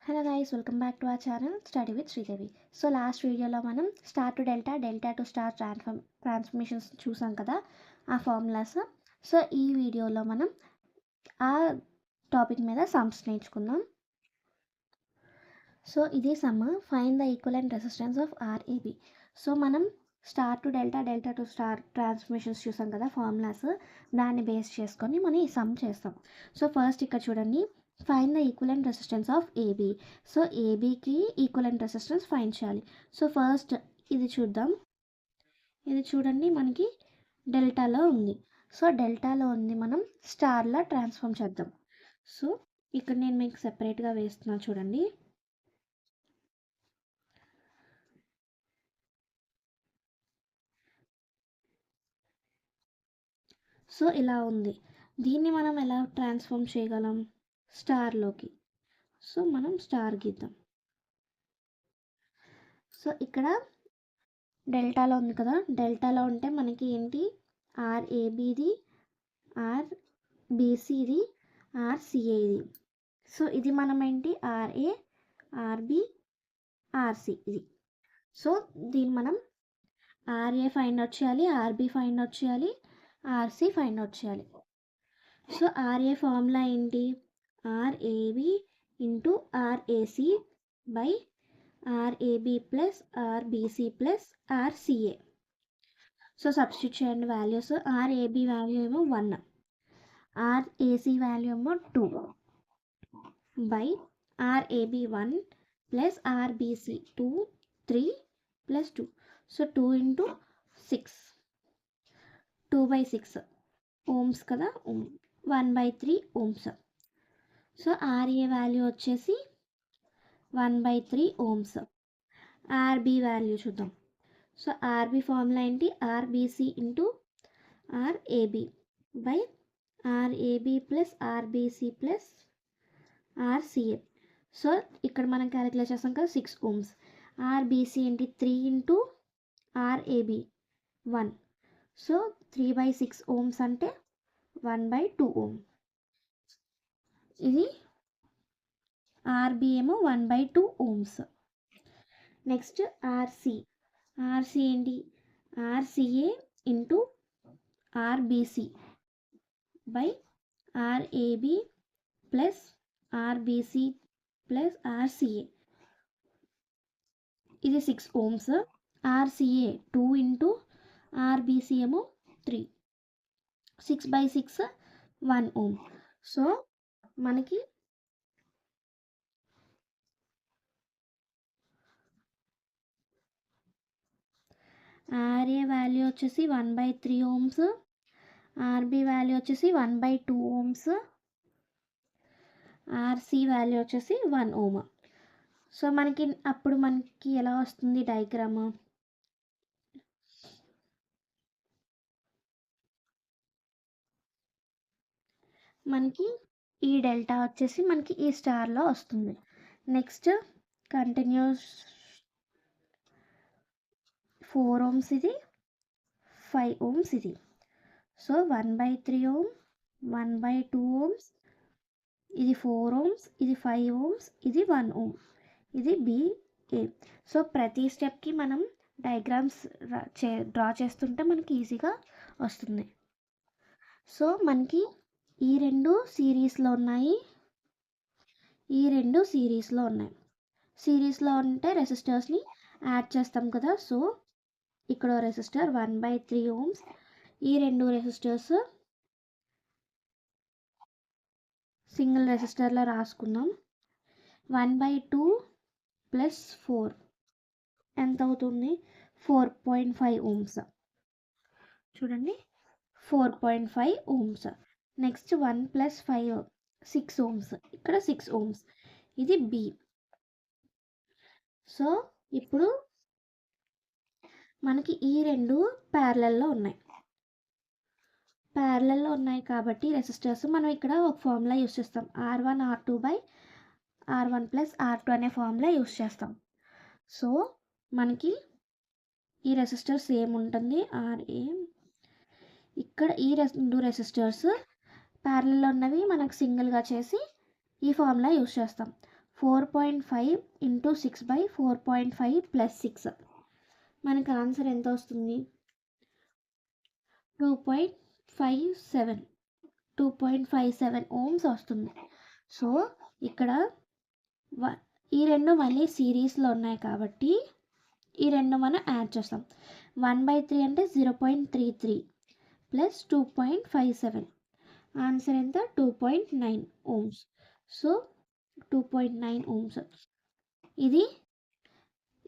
Hello guys, welcome back to our channel study with Sridevi. So last వీడియోలో మనం star to delta, delta to star transformations చూసాం కదా, ఆ formulas. So ఈ వీడియోలో మనం ఆ టాపిక్ మీద సమ్స్ నేర్చుకుందాం. సో ఇది sum, find the equivalent resistance of RAB. So మనం star to delta, delta to star transformations చూసాం కదా ఫార్ములాస్, దాన్ని బేస్ చేసుకొని మనం ఈ సమ్ చేస్తాం. సో ఫస్ట్ ఇక్కడ చూడండి, find the equivalent resistance of AB. So ఏబీకి ఈక్వలెంట్ రెసిస్టెన్స్ ఫైండ్ చేయాలి. సో ఫస్ట్ ఇది చూద్దాం. ఇది చూడండి, మనకి డెల్టాలో ఉంది. సో డెల్టాలో ఉంది, మనం స్టార్లో ట్రాన్స్ఫార్మ్ చేద్దాం. సో ఇక్కడ నేను మీకు సెపరేట్గా వేస్తున్నాను చూడండి. సో ఇలా ఉంది, దీన్ని మనం ఎలా ట్రాన్స్ఫార్మ్ చేయగలం స్టార్లోకి. సో మనం స్టార్ గీద్దాం. సో ఇక్కడ డెల్టాలో ఉంది కదా, డెల్టాలో ఉంటే మనకి ఏంటి, ఆర్ఏబిది, ఆర్బిసిది, ఆర్సిఏది. సో ఇది మనం ఏంటి, ఆర్ఏ, ఆర్బి, ఆర్సి ఇది. సో దీన్ని మనం ఆర్ఏ ఫైండ్ అవుట్ చేయాలి, ఆర్బి ఫైండ్ అవుట్ చేయాలి, ఆర్సి ఫైండ్ అవుట్ చేయాలి. సో ఆర్ఏ ఫార్ములా ఏంటి, RAB into RAC by RAB plus RBC plus RCA. So substitute చేయండి వాల్యూస్. ఆర్ఏబి వాల్యూ ఏమో 1, ఆర్ఏసి వాల్యూ ఏమో 2 by RAB 1 plus RBC 2, 3 plus 2. So 2 into 6, 2/6 ohms కదా, 1/3 ohms. So RA value వచ్చేసి 1/3 ohms. RB value చూద్దాం. So RB formula ఏంటి, RBC into RAB by RAB plus RBC plus RCA. So ఇక్కడ మనం calculate చేస్తాం కదా, 6 Ohm's. RBC ఏంటి, 3 into RAB 1. So 3/6 Ohm's అంటే 1/2 ఓమ్. ఇది ఆర్బి ఏమో 1/2 ఓమ్స్. Next RC. ఆర్సి ఏంటి, RCA into RBC by RAB plus RBC plus RCA. ఇది 6 ఓమ్స్. ఆర్సిఏ 2 ఇంటూ ఆర్బిసి ఏమో 3. 6/6 1 ఓమ్. సో మనకి ఆర్ఏ వాల్యూ వచ్చేసి 1/3 ఓమ్స్, ఆర్బి వాల్యూ వచ్చేసి 1/2 ఓమ్స్, ఆర్సి వాల్యూ వచ్చేసి 1 ఓమ్. సో మనకి అప్పుడు మనకి ఎలా వస్తుంది డయాగ్రామ్, మనకి ఈ డెల్టా వచ్చేసి మనకి ఈ స్టార్లో వస్తుంది. నెక్స్ట్ కంటిన్యూస్ 4 ఓమ్స్ ఇది, 5 ఓమ్స్ ఇది. సో 1/3 ఓమ్, 1/2 ఓమ్స్, ఇది 4 ఓమ్స్, ఇది 5 ఓమ్స్, ఇది 1 ఓమ్, ఇది బిఏ. సో ప్రతి స్టెప్కి మనం డయాగ్రామ్స్ డ్రా చేస్తుంటే మనకి ఈజీగా వస్తుంది. సో మనకి ఈ రెండు సిరీస్లో ఉన్నాయి, ఈ రెండు సిరీస్లో ఉన్నాయి. సిరీస్లో ఉంటే రెసిస్టర్స్ని యాడ్ చేస్తాం కదా. సో ఇక్కడ రెసిస్టర్ 1/3 ఓమ్స్, ఈ రెండు రెసిస్టర్స్ సింగిల్ రెసిస్టర్లో రాసుకుందాం. 1/2 ప్లస్ 4 ఎంత అవుతుంది, 4.5 ఓమ్స్. చూడండి 4.5 ఓమ్స్. నెక్స్ట్ 1 + 5 6 ఓమ్స్, ఇక్కడ 6 ఓమ్స్, ఇది బి. సో ఇప్పుడు మనకి ఈ రెండు ప్యారలల్లో ఉన్నాయి కాబట్టి రెసిస్టర్స్ మనం ఇక్కడ ఒక ఫార్ములా యూస్ చేస్తాం, R1 R2 by R1 + R2 అనే ఫార్ములా యూస్ చేస్తాం. సో మనకి ఈ రెసిస్టర్ సేమ్ ఉంటుంది, RA. ఇక్కడ ఈ రెండు రెసిస్టర్స్ ప్యారలల్లో ఉన్నవి మనకు సింగిల్గా చేసి ఈ ఫార్ములా యూస్ చేస్తాం. 4.5 ఇంటూ 6/4.5 ప్లస్ 6. మనకు ఆన్సర్ ఎంత వస్తుంది? 2.57 ఓమ్స్ వస్తుంది. సో ఇక్కడ ఈ రెండు మళ్ళీ సిరీస్లో ఉన్నాయి కాబట్టి ఈ రెండు మనం యాడ్ చేస్తాం. 1/3 అంటే 0.33 ప్లస్ 2.57. ఆన్సర్ ఎంత? 2.9 ఓమ్స్. So 2.9 ohms. ఇది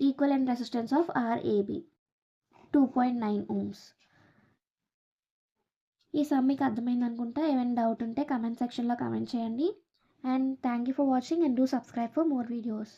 equivalent resistance of RAB 2.9 ohms. ఈ సమ్ మీకు అర్థమైంది అనుకుంటా. ఏమైనా డౌట్ ఉంటే కమెంట్ సెక్షన్లో కమెంట్ చేయండి. And thank you for watching and do subscribe for more videos.